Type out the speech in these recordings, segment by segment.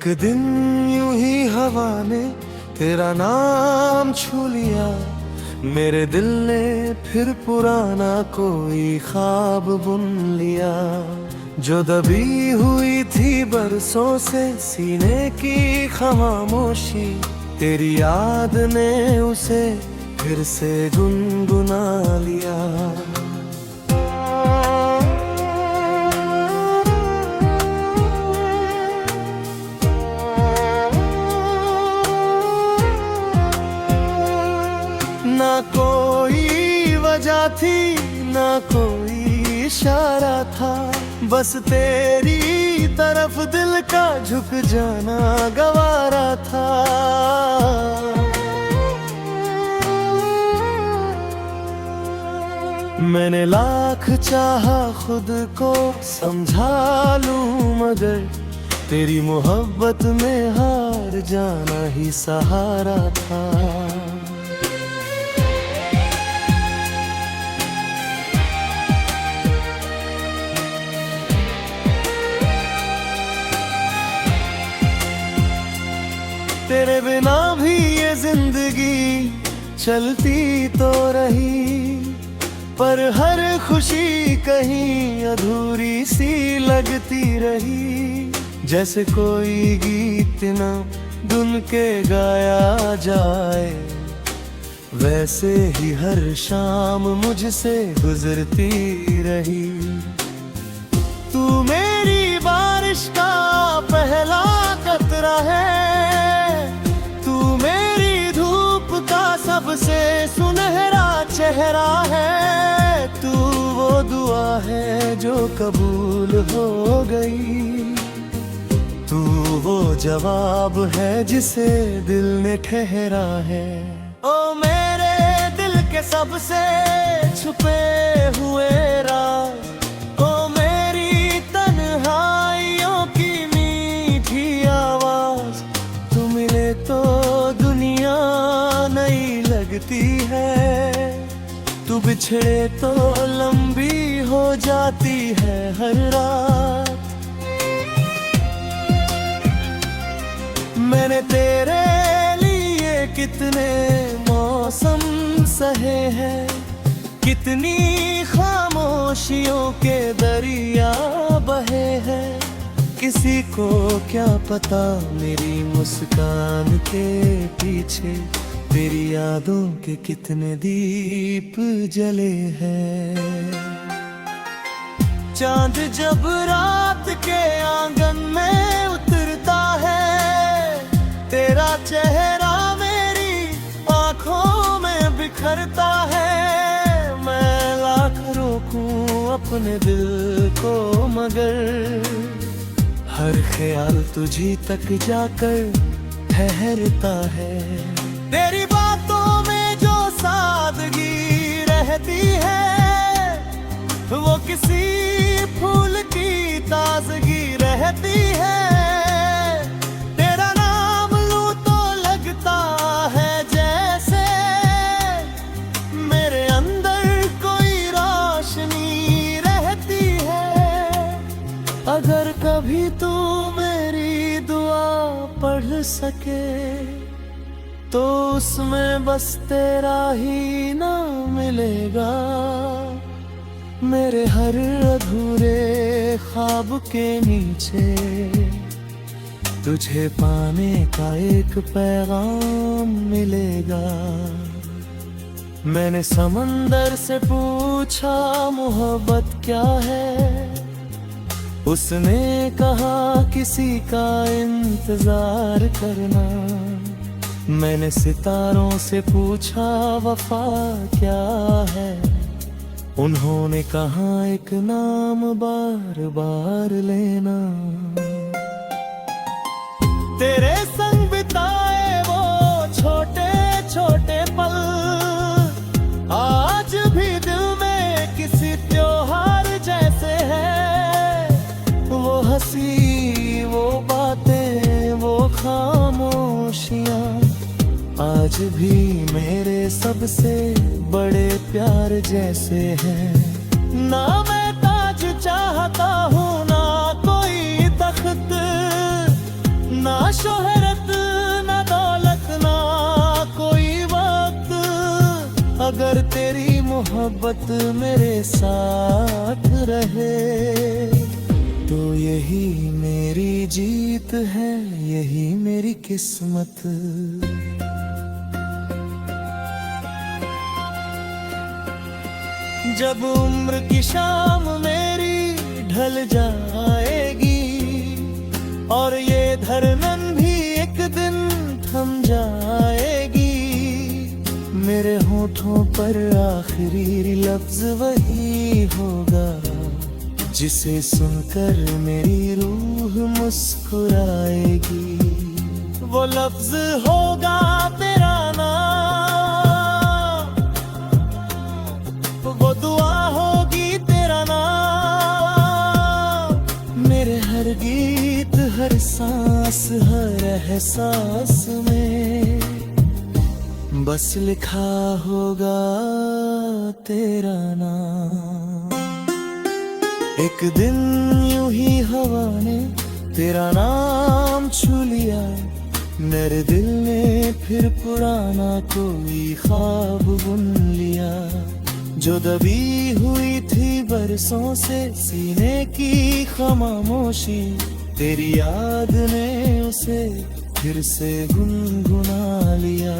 एक दिन यूं ही हवा ने तेरा नाम छू लिया, मेरे दिल ने फिर पुराना कोई ख्वाब बुन लिया। जो दबी हुई थी बरसों से सीने की खामोशी, तेरी याद ने उसे फिर से गुनगुना लिया। ना कोई वजह थी ना कोई इशारा था, बस तेरी तरफ दिल का झुक जाना गवारा था। मैंने लाख चाहा खुद को समझा लूं, मगर तेरी मोहब्बत में हार जाना ही सहारा था। तेरे बिना भी ये जिंदगी चलती तो रही, पर हर खुशी कहीं अधूरी सी लगती रही। जैसे कोई गीत न धुन के गाया जाए, वैसे ही हर शाम मुझसे गुजरती रही। तू मेरी बारिश का पहला कतरा है, सबसे सुनहरा चेहरा है। तू वो दुआ है जो कबूल हो गई, तू वो जवाब है जिसे दिल ने ठहरा है। ओ मेरे दिल के सबसे छुपे हुए राज, ओ मेरी तन्हाइयों की मीठी आवाज। तू मिले तो दुनिया नई लगती है, तू बिछड़े तो लंबी हो जाती है हर रात। मैंने तेरे लिए कितने मौसम सहे हैं, कितनी खामोशियों के दरिया बहे हैं। किसी को क्या पता मेरी मुस्कान के पीछे तेरी यादों के कितने दीप जले हैं। चांद जब रात के आंगन में उतरता है, तेरा चेहरा मेरी आंखों में बिखरता है। मैं लाख रोकूं अपने दिल को, मगर हर ख्याल तुझी तक जाकर ठहरता है। तेरी बातों में जो सादगी रहती है, वो किसी फूल की ताजगी रहती है। तेरा नाम लूं तो लगता है जैसे मेरे अंदर कोई रोशनी रहती है। अगर कभी तू मेरी दुआ पढ़ सके, तो उसमें बस तेरा ही नाम मिलेगा। मेरे हर अधूरे ख्वाब के नीचे तुझे पाने का एक पैगाम मिलेगा। मैंने समंदर से पूछा मोहब्बत क्या है, उसने कहा किसी का इंतजार करना। मैंने सितारों से पूछा वफा क्या है, उन्होंने कहा एक नाम बार बार लेना। तेरे संग बिताए वो छोटे छोटे पल आज भी दिल में किसी त्योहार जैसे है। वो हंसी, वो बातें, वो खामोशियाँ आज भी मेरे सबसे बड़े प्यार जैसे हैं। ना मैं ताज चाहता हूँ ना कोई तख्त, ना शोहरत ना दौलत ना कोई वक्त, अगर तेरी मोहब्बत मेरे साथ रहे तो यही मेरी जीत है, यही मेरी किस्मत। जब उम्र की शाम मेरी ढल जाएगी और ये धड़कन भी एक दिन थम जाएगी, मेरे होठों पर आखिरी लफ्ज वही होगा जिसे सुनकर मेरी रूह मुस्कुराएगी। वो लफ्ज होगा तेरा नाम, वो दुआ होगी तेरा नाम, मेरे हर गीत हर सांस हर एहसास में बस लिखा होगा तेरा नाम। एक दिन यूं ही हवा ने तेरा नाम छू लिया, मेरे दिल ने फिर पुराना कोई ख्वाब बुन लिया। जो दबी हुई थी बरसों से सीने की खामोशी, तेरी याद ने उसे फिर से गुनगुना लिया।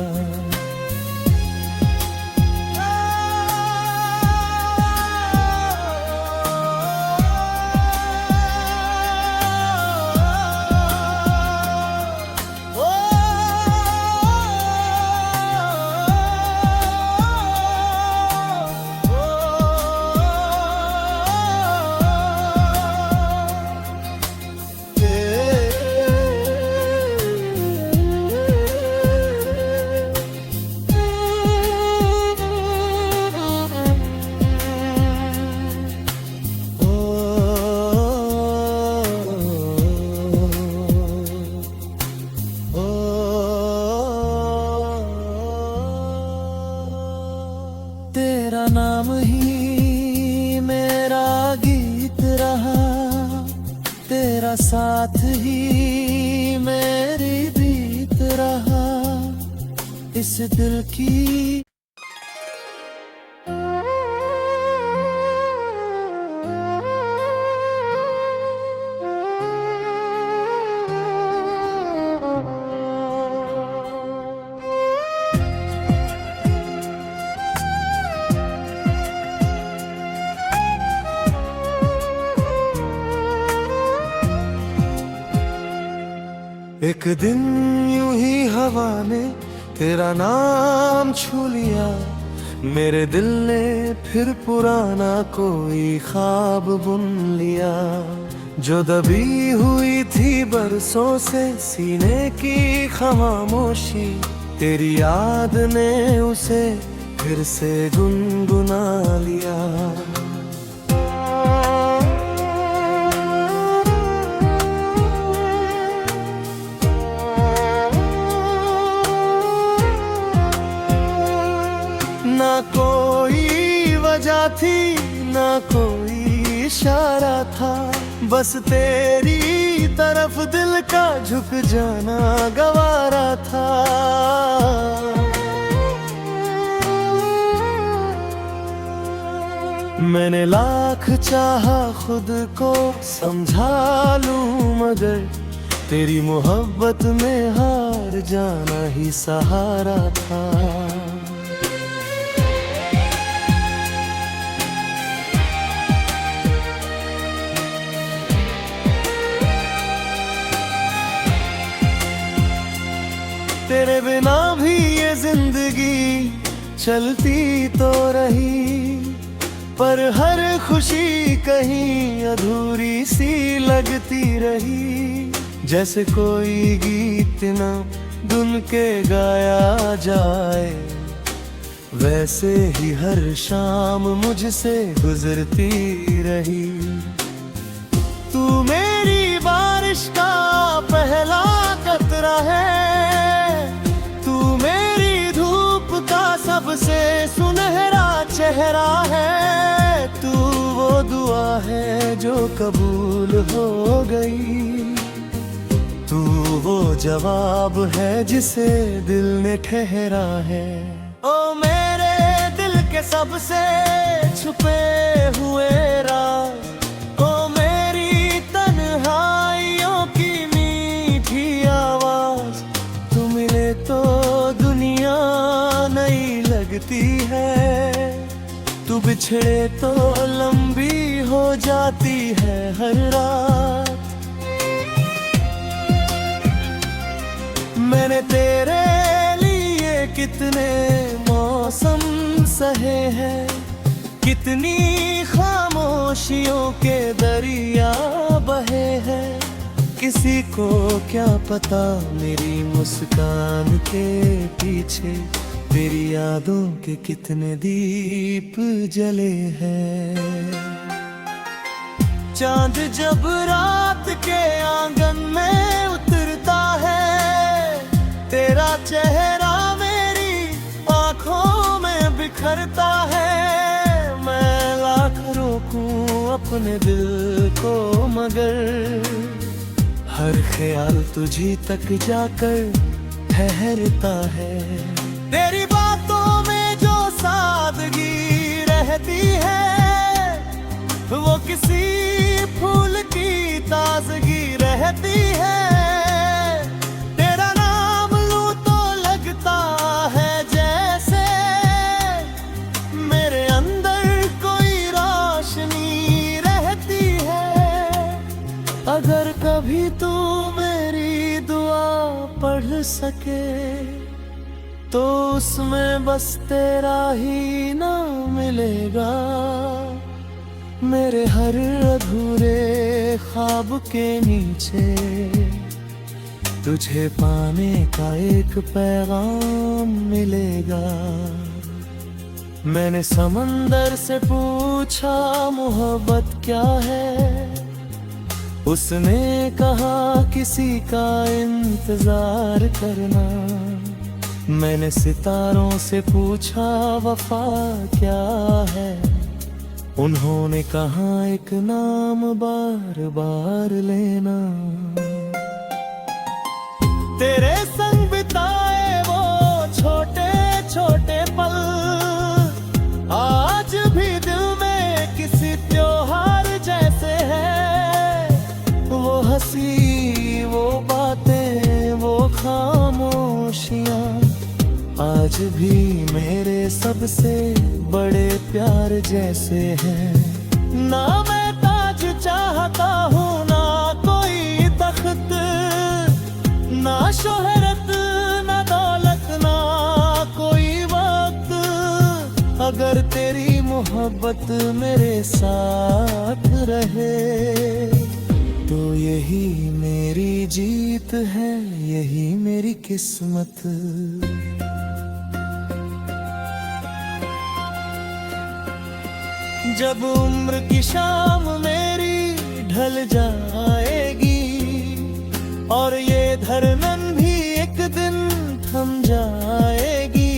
तेरा नाम ही मेरा गीत रहा, तेरा साथ ही मेरी बीत रहा, इस दिल की एक दिन यूं ही हवा ने तेरा नाम छू लिया, मेरे दिल ने फिर पुराना कोई ख्वाब बुन लिया। जो दबी हुई थी बरसों से सीने की खामोशी, तेरी याद ने उसे फिर से गुनगुना लिया। ना कोई वजह थी ना कोई इशारा था, बस तेरी तरफ दिल का झुक जाना गवारा था। मैंने लाख चाहा खुद को समझा लूं, मगर तेरी मोहब्बत में हार जाना ही सहारा था। तेरे बिना भी ये जिंदगी चलती तो रही, पर हर खुशी कहीं अधूरी सी लगती रही। जैसे कोई गीत ना धुन के गाया जाए, वैसे ही हर शाम मुझसे गुजरती रही। तू मेरी बारिश का पहला कतरा है, सबसे सुनहरा चेहरा है। तू वो दुआ है जो कबूल हो गई, तू तू वो जवाब है जिसे दिल ने ठहरा है। ओ मेरे दिल के सबसे छुपे हुए राज, ओ मेरी तन्हाइयों की मीठी आवाज, तू मिले तो दुनिया नई लगती है, तू बिछड़े तो लंबी हो जाती है हर रात। मैंने तेरे लिए कितने मौसम सहे हैं, कितनी खामोशियों के दरिया बहे हैं। किसी को क्या पता मेरी मुस्कान के पीछे तेरी यादों के कितने दीप जले हैं। चांद जब रात के आंगन में उतरता है, तेरा चेहरा मेरी आंखों में बिखरता है। मैं लाख रोकूं अपने दिल को मगर हर ख्याल तुझी तक जाकर ठहरता है। तेरी बातों में जो सादगी रहती है, वो किसी फूल की ताजगी रहती है। तेरा नाम लूं तो लगता है जैसे मेरे अंदर कोई रोशनी रहती है। अगर कभी तू मेरी दुआ पढ़ सके तो उसमें बस तेरा ही नाम मिलेगा। मेरे हर अधूरे ख्वाब के नीचे तुझे पाने का एक पैगाम मिलेगा। मैंने समंदर से पूछा मोहब्बत क्या है, उसने कहा किसी का इंतजार करना। मैंने सितारों से पूछा वफा क्या है, उन्होंने कहा एक नाम बार बार लेना। तेरे संग बिताए वो छोटे छोटे पल आज भी दिल में किसी त्योहार जैसे है। वो हंसी, वो बातें, वो खामोशियाँ आज भी मेरे सबसे बड़े प्यार जैसे हैं। ना मैं ताज चाहता हूँ, ना कोई तख्त, ना शोहरत, ना दौलत, ना कोई वक्त। अगर तेरी मोहब्बत मेरे साथ रहे तो यही मेरी जीत है, यही मेरी किस्मत। जब उम्र की शाम मेरी ढल जाएगी और ये धड़कन भी एक दिन थम जाएगी,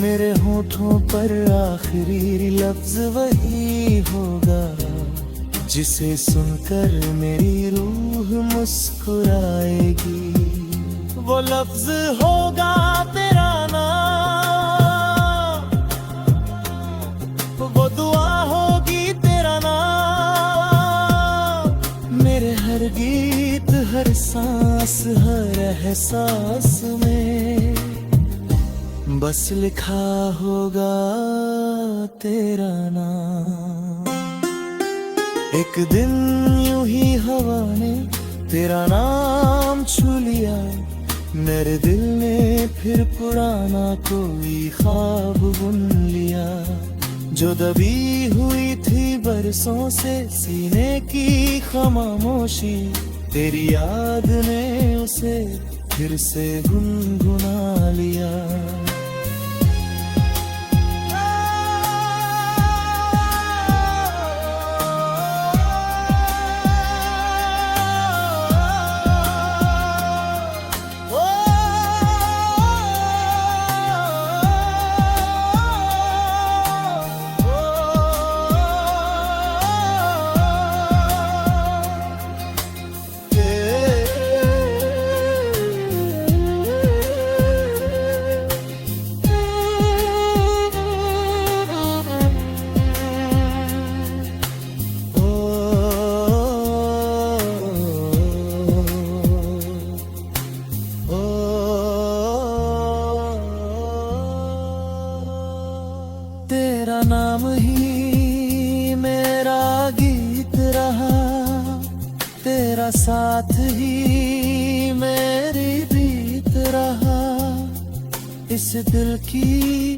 मेरे होठों पर आखिरी लफ्ज वही होगा जिसे सुनकर मेरी रूह मुस्कुराएगी। वो लफ्ज होगा तेरा नाम, वो दुआ होगी तेरा नाम। मेरे हर गीत, हर सांस, हर एहसास में बस लिखा होगा तेरा नाम। एक दिन यूं ही हवा ने तेरा नाम छू लिया, मेरे दिल ने फिर पुराना कोई ख्वाब बुन लिया। जो दबी हुई थी बरसों से सीने की खामोशी, तेरी याद ने उसे फिर से गुनगुना लिया। तेरा नाम ही मेरा गीत रहा, तेरा साथ ही मेरी प्रीत रहा, इस दिल की।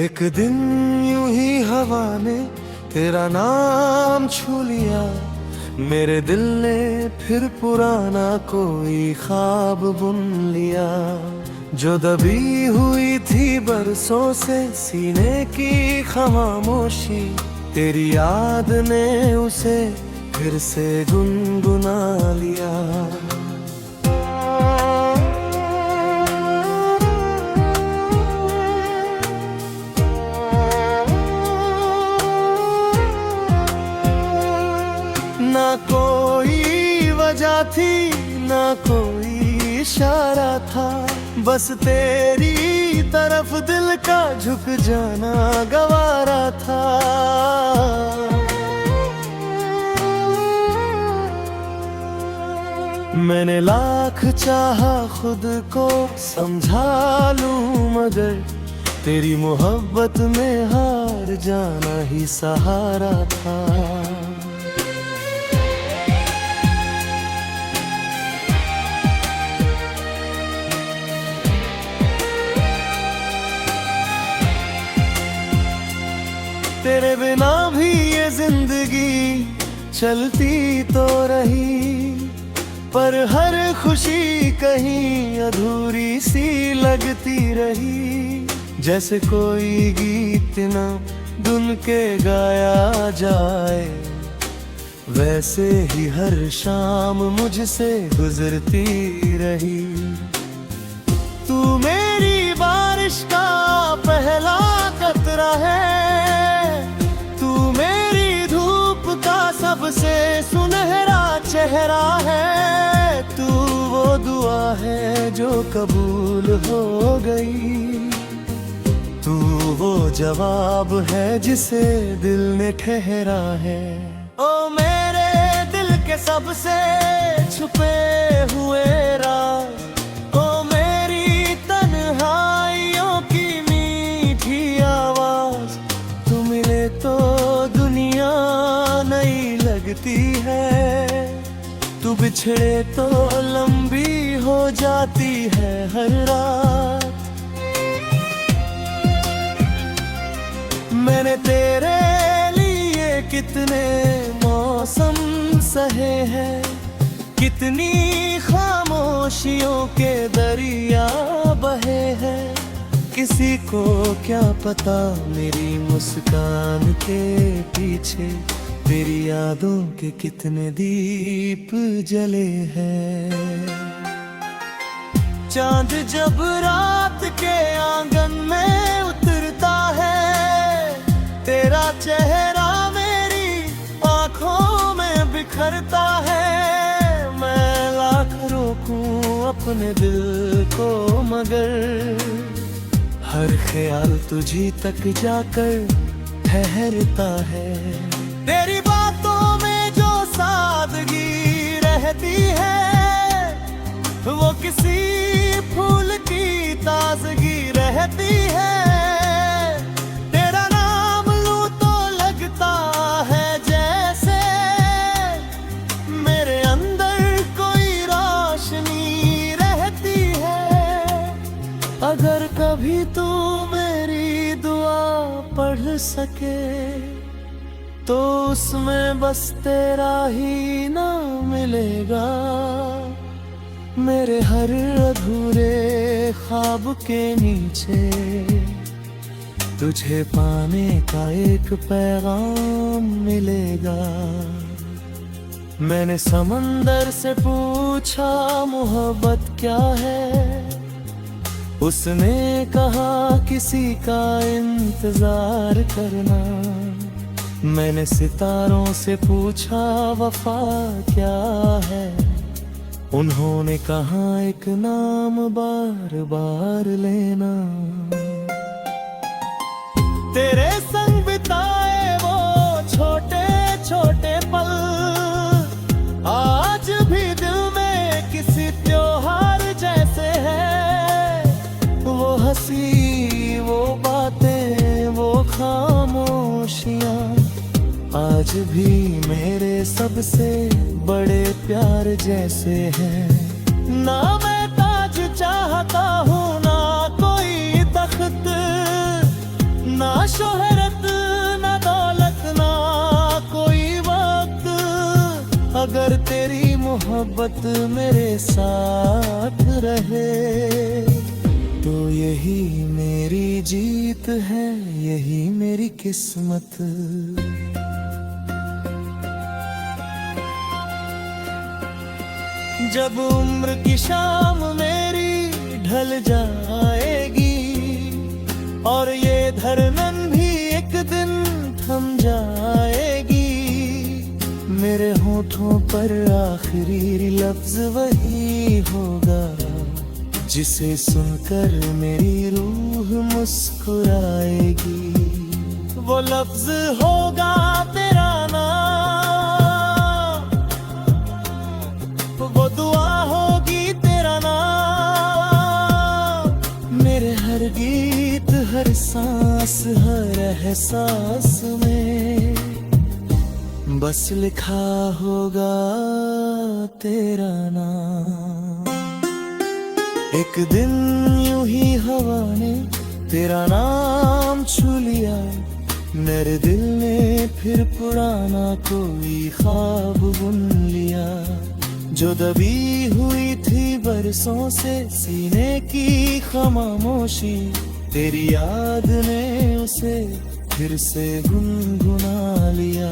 एक दिन यूं ही हवा ने तेरा नाम छू लिया, मेरे दिल ने फिर पुराना कोई ख्वाब बुन लिया। जो दबी हुई थी बरसों से सीने की खामोशी, तेरी याद ने उसे फिर से गुनगुना लिया। ना कोई वजह थी ना कोई इशारा था, बस तेरी तरफ दिल का झुक जाना गवारा था। मैंने लाख चाहा खुद को समझा लूं, मगर तेरी मोहब्बत में हार जाना ही सहारा था। तेरे बिना भी ये जिंदगी चलती तो रही, पर हर खुशी कहीं अधूरी सी लगती रही। जैसे कोई गीत न धुन के गाया जाए, वैसे ही हर शाम मुझसे गुजरती रही। तू मेरी बारिश का पहला कतरा है, सबसे सुनहरा चेहरा है। तू वो दुआ है जो कबूल हो गई, तू वो जवाब है जिसे दिल ने ठहरा है। ओ मेरे दिल के सबसे छुपे हुए राज, ओ मेरी तन्हाइयों की मीठी आवाज, तू मिले तो दुनिया नई लगती है, तू बिछड़े तो लंबी हो जाती है हर रात। मैंने तेरे लिए कितने मौसम सहे हैं, कितनी खामोशियों के दरिया बहे हैं। किसी को क्या पता मेरी मुस्कान के पीछे तेरी यादों के कितने दीप जले हैं। चांद जब रात के आंगन में उतरता है, तेरा चेहरा मेरी आंखों में बिखरता है। मैं लाख रोकूं अपने दिल को, मगर हर ख्याल तुझी तक जाकर ठहरता है। तेरी बातों में जो सादगी रहती है, वो किसी फूल की ताजगी रहती है। तेरा नाम लूं तो लगता है जैसे मेरे अंदर कोई रोशनी रहती है। अगर कभी तू मेरी दुआ पढ़ सके, तो उसमें बस तेरा ही नाम मिलेगा। मेरे हर अधूरे ख्वाब के नीचे तुझे पाने का एक पैगाम मिलेगा। मैंने समंदर से पूछा मोहब्बत क्या है, उसने कहा किसी का इंतजार करना। मैंने सितारों से पूछा वफा क्या है, उन्होंने कहा एक नाम बार बार लेना। तेरे संग बिताए वो छोटे छोटे पल आज भी दिल में किसी त्योहार जैसे है। वो हंसी, वो बातें, वो खामोशियाँ आज भी मेरे सबसे बड़े प्यार जैसे हैं। ना मैं ताज चाहता हूँ, ना कोई तख्त, ना शोहरत, ना दौलत, ना कोई वक्त। अगर तेरी मोहब्बत मेरे साथ रहे तो यही मेरी जीत है, यही मेरी किस्मत। जब उम्र की शाम मेरी ढल जाएगी और ये धड़कन भी एक दिन थम जाएगी, मेरे होठों पर आखिरी लफ्ज वही होगा जिसे सुनकर मेरी रूह मुस्कुराएगी। वो लफ्ज होगा तेरा नाम, वो दुआ होगी तेरा नाम। मेरे हर गीत, हर सांस, हर एहसास में बस लिखा होगा तेरा नाम। एक दिन यूं ही हवा ने तेरा नाम छू लिया, मेरे दिल ने फिर पुराना कोई ख्वाब बुन लिया। जो दबी हुई थी बरसों से सीने की खामोशी, तेरी याद ने उसे फिर से गुनगुना लिया।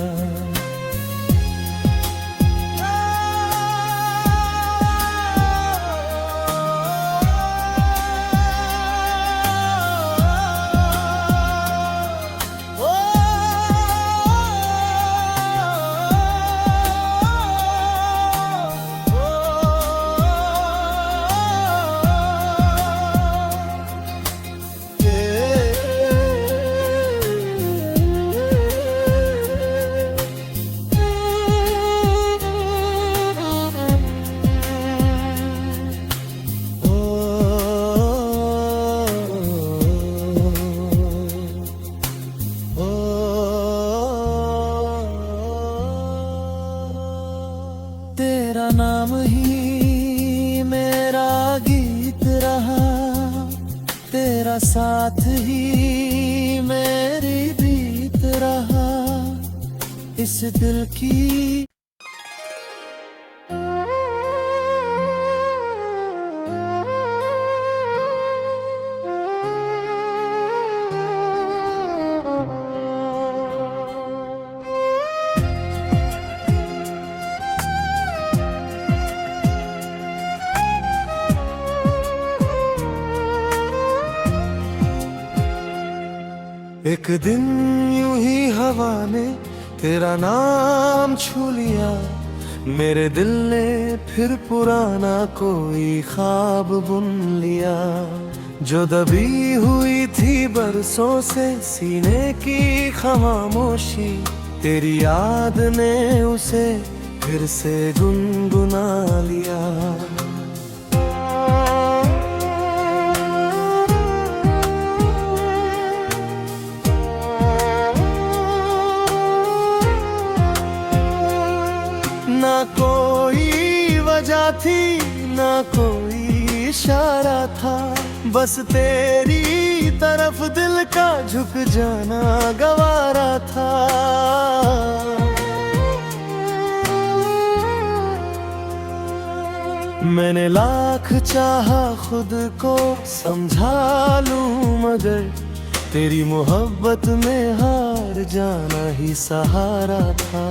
तेरा नाम ही मेरा गीत रहा, तेरा साथ ही मेरी बीत रहा। इस दिल की एक दिन यूं ही हवा ने तेरा नाम छू लिया, मेरे दिल ने फिर पुराना कोई ख्वाब बुन लिया। जो दबी हुई थी बरसों से सीने की खामोशी, तेरी याद ने उसे फिर से गुनगुना लिया। ना कोई वजह थी, ना कोई इशारा था, बस तेरी तरफ दिल का झुक जाना गवारा था। मैंने लाख चाहा खुद को समझा लूं, मगर तेरी मोहब्बत में हार जाना ही सहारा था।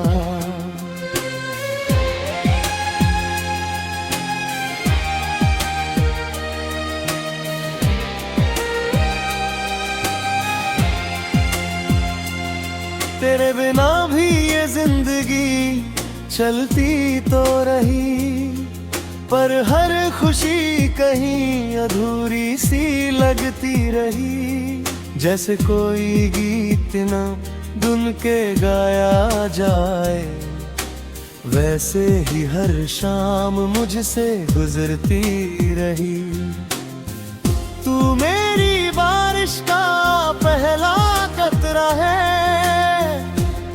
तेरे बिना चलती तो रही, पर हर खुशी कहीं अधूरी सी लगती रही। जैसे कोई गीत न धुन के गाया जाए, वैसे ही हर शाम मुझसे गुजरती रही। तू मेरी बारिश का पहला कतरा है,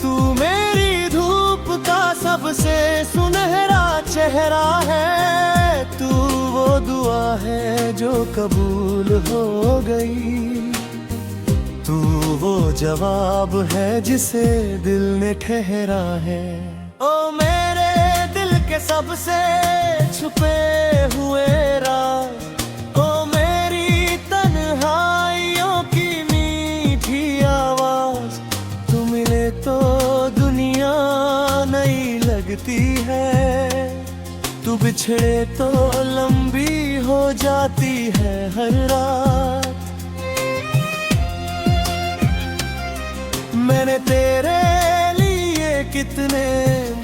तू मेरी धूप का सबसे सुनहरा चेहरा है। तू वो दुआ है जो कबूल हो गई, तू वो जवाब है जिसे दिल ने ठहरा है। ओ मेरे दिल के सबसे छुपे हुए राज, ओ मेरी तन्हाइयों की मीठी आवाज। तू मिले तो दुनिया नई लगती है, तू बिछड़े तो लंबी हो जाती है हर रात। मैंने तेरे लिए कितने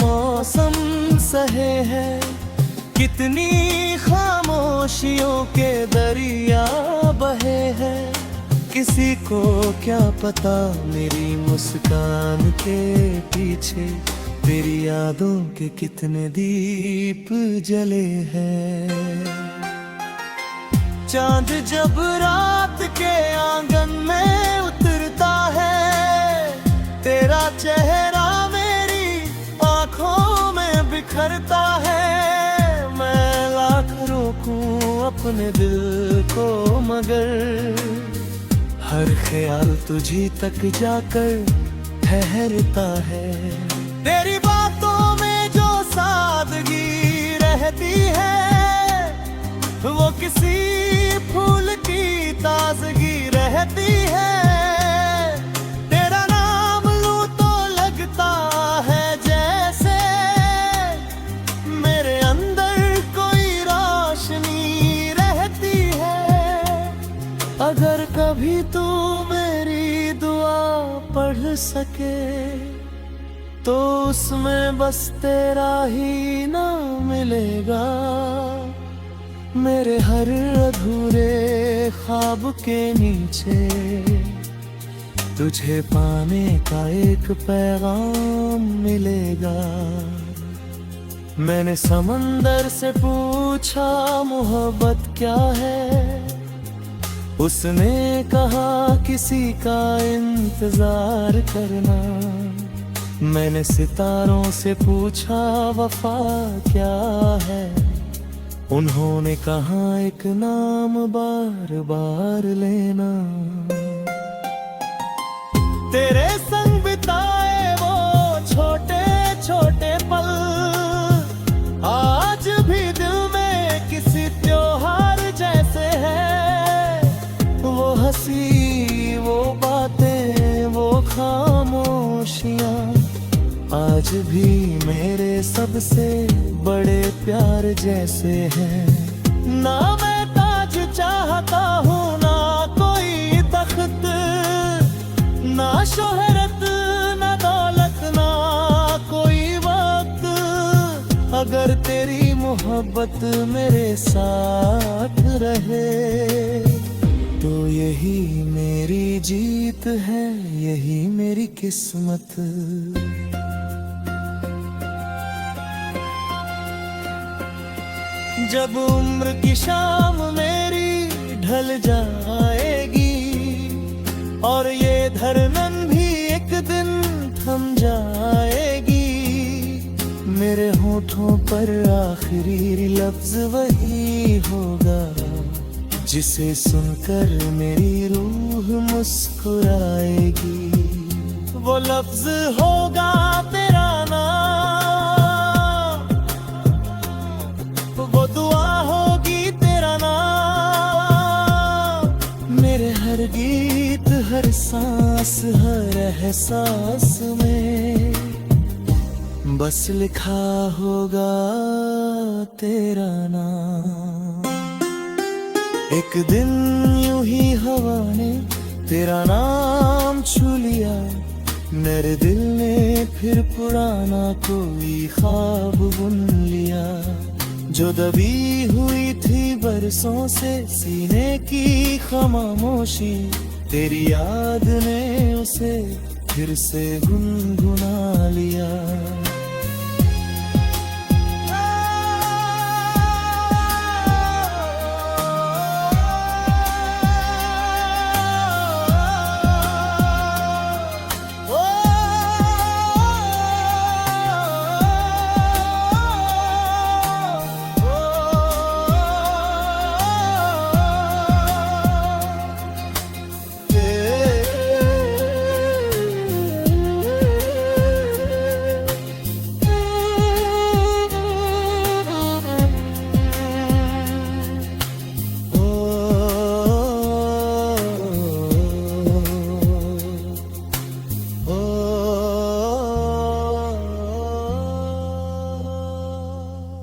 मौसम सहे हैं, कितनी खामोशियों के दरिया बहे हैं। किसी को क्या पता मेरी मुस्कान के पीछे तेरी यादों के कितने दीप जले हैं। चांद जब रात के आंगन में उतरता है, तेरा चेहरा मेरी आंखों में बिखरता है। मैं लाख रोकूं अपने दिल को, मगर हर ख्याल तुझी तक जाकर ठहरता है। तेरी बातों में जो सादगी रहती है, वो किसी फूल की ताजगी रहती है। तेरा नाम लूं तो लगता है जैसे मेरे अंदर कोई रोशनी रहती है। अगर कभी तू मेरी दुआ पढ़ सके, तो उसमें बस तेरा ही नाम मिलेगा। मेरे हर अधूरे ख्वाब के नीचे तुझे पाने का एक पैगाम मिलेगा। मैंने समंदर से पूछा मोहब्बत क्या है, उसने कहा किसी का इंतजार करना। मैंने सितारों से पूछा वफा क्या है, उन्होंने कहा एक नाम बार बार लेना। तेरे संग बिताए वो छोटे छोटे पल आज भी दिल में किसी त्योहार जैसे है। वो हंसी, वो बातें, वो खामोशियाँ आज भी मेरे सबसे बड़े प्यार जैसे हैं। ना मैं ताज चाहता हूँ, ना कोई तख्त, ना शोहरत, ना दौलत, ना कोई वक्त। अगर तेरी मोहब्बत मेरे साथ रहे, तो यही मेरी जीत है, यही मेरी किस्मत। जब उम्र की शाम मेरी ढल जाएगी, और ये धड़कन भी एक दिन थम जाएगी, मेरे होठों पर आखिरी लफ्ज वही होगा जिसे सुनकर मेरी रूह मुस्कुराएगी। वो लफ्ज होगा तेरा नाम, वो दुआ होगी तेरा नाम। मेरे हर गीत, हर सांस, हर एहसास में बस लिखा होगा तेरा नाम। एक दिन यूं ही हवा ने तेरा नाम छू लिया, मेरे दिल ने फिर पुराना कोई ख्वाब बुन लिया, जो दबी हुई थी बरसों से सीने की खामोशी, तेरी याद ने उसे फिर से गुनगुना लिया।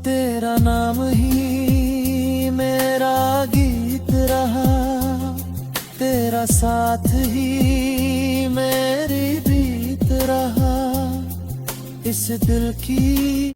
तेरा नाम ही मेरा गीत रहा, तेरा साथ ही मेरी बीत रहा, इस दिल की